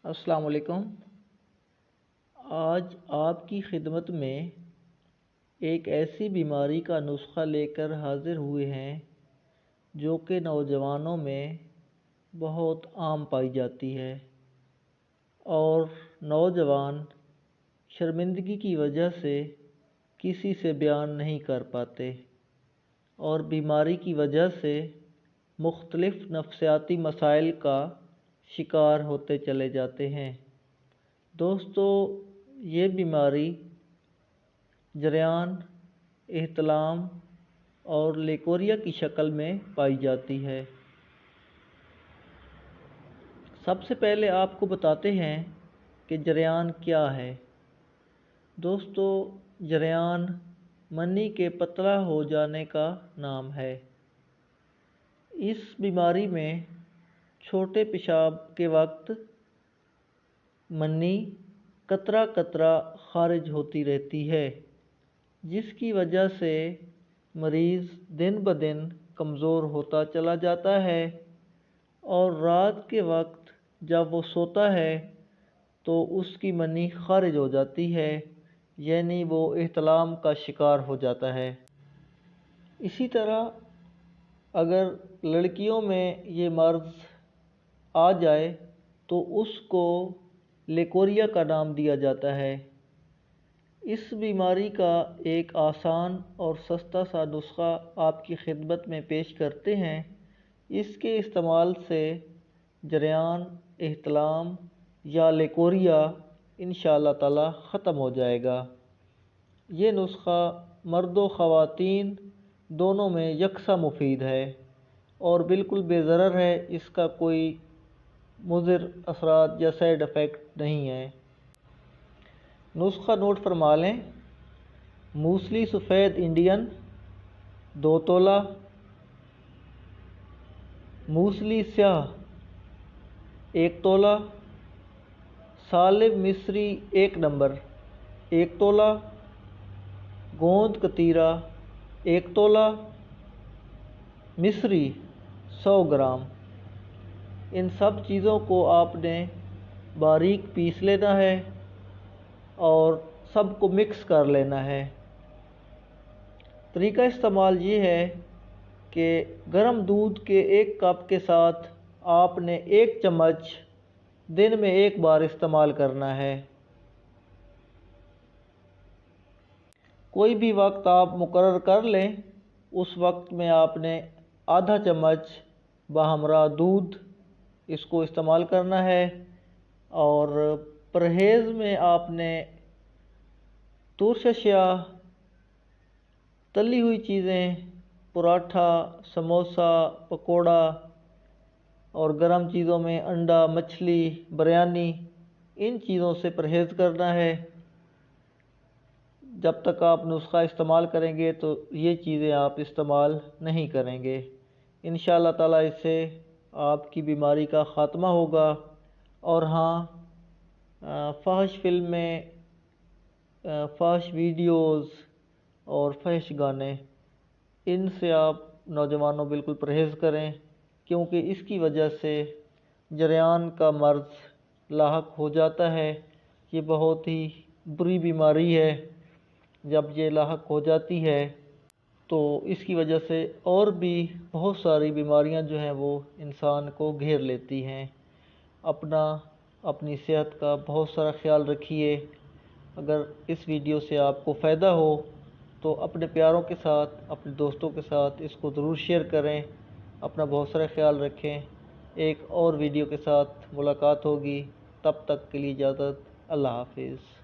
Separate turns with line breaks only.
السلام علیکم۔ آج آپ کی خدمت میں ایک ایسی بیماری کا نسخہ لے کر حاضر ہوئے ہیں جو کہ نوجوانوں میں بہت عام پائی جاتی ہے اور نوجوان شرمندگی کی وجہ سے کسی سے بیان نہیں کر پاتے اور بیماری کی وجہ سے مختلف نفسیاتی مسائل کا شکار ہوتے چلے جاتے ہیں۔ دوستو، یہ بیماری جریان، احتلام اور لیکوریا کی شکل میں پائی جاتی ہے۔ سب سے پہلے آپ کو بتاتے ہیں کہ جریان کیا ہے۔ دوستو، جریان منی کے پتلا ہو جانے کا نام ہے۔ اس بیماری میں چھوٹے پیشاب کے وقت منی قطرہ قطرہ خارج ہوتی رہتی ہے، جس کی وجہ سے مریض دن بدن کمزور ہوتا چلا جاتا ہے اور رات کے وقت جب وہ سوتا ہے تو اس کی منی خارج ہو جاتی ہے، یعنی وہ احتلام کا شکار ہو جاتا ہے۔ اسی طرح اگر لڑکیوں میں یہ مرض آ جائے تو اس کو لیکوریا کا نام دیا جاتا ہے۔ اس بیماری کا ایک آسان اور سستا سا نسخہ آپ کی خدمت میں پیش کرتے ہیں۔ اس کے استعمال سے جریان، احتلام یا لیکوریا انشاءاللہ تعالی ختم ہو جائے گا۔ یہ نسخہ مرد و خواتین دونوں میں یکساں مفید ہے اور بالکل بے ضرر ہے۔ اس کا کوئی مضر اثرات یا سائیڈ ایفیکٹ نہیں ہے۔ نسخہ نوٹ فرما لیں۔ موسلی سفید انڈین 2 تولہ، موسلی سیاہ 1 تولہ، سالب مصری 1 نمبر 1 تولہ، گوند کتیرا 1 تولہ، مصری 100 گرام۔ ان سب چیزوں کو آپ نے باریک پیس لینا ہے اور سب کو مکس کر لینا ہے۔ طریقہ استعمال یہ ہے کہ گرم دودھ کے 1 کپ کے ساتھ آپ نے 1 چمچ دن میں 1 بار استعمال کرنا ہے۔ کوئی بھی وقت آپ مقرر کر لیں، اس وقت میں آپ نے آدھا چمچ بہمراہ دودھ اس کو استعمال کرنا ہے اور پرہیز میں آپ نے ترش اشیاء، تلی ہوئی چیزیں، پراٹھا، سموسا، پکوڑا اور گرم چیزوں میں انڈا، مچھلی، بریانی، ان چیزوں سے پرہیز کرنا ہے۔ جب تک آپ نسخہ استعمال کریں گے تو یہ چیزیں آپ استعمال نہیں کریں گے۔ انشاءاللہ تعالی اس سے آپ کی بیماری کا خاتمہ ہوگا۔ اور ہاں، فحش فلمیں، فحش ویڈیوز اور فحش گانے، ان سے آپ نوجوانوں بالکل پرہیز کریں، کیونکہ اس کی وجہ سے جریان کا مرض لاحق ہو جاتا ہے۔ یہ بہت ہی بری بیماری ہے۔ جب یہ لاحق ہو جاتی ہے تو اس کی وجہ سے اور بھی بہت ساری بیماریاں جو ہیں وہ انسان کو گھیر لیتی ہیں۔ اپنی صحت کا بہت سارا خیال رکھیے۔ اگر اس ویڈیو سے آپ کو فائدہ ہو تو اپنے پیاروں کے ساتھ، اپنے دوستوں کے ساتھ اس کو ضرور شیئر کریں۔ اپنا بہت سارا خیال رکھیں۔ ایک اور ویڈیو کے ساتھ ملاقات ہوگی۔ تب تک کے لیے اجازت۔ اللہ حافظ۔